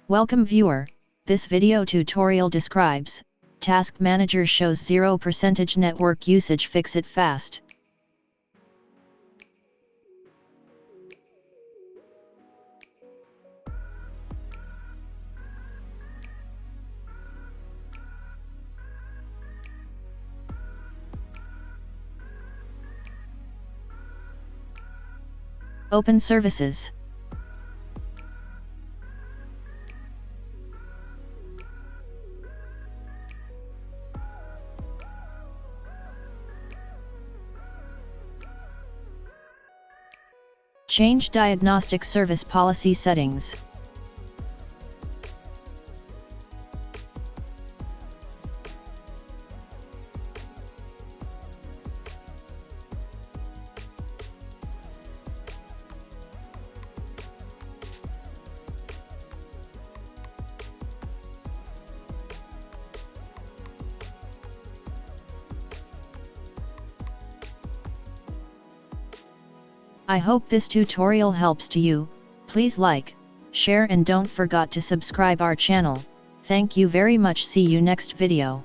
Welcome viewer, this video tutorial describes, Task Manager shows 0% network usage, fix it fast. Open services. Change diagnostic service policy settings. I hope this tutorial helps to you. Please like, share and don't forget to subscribe our channel. Thank you very much. See you next video.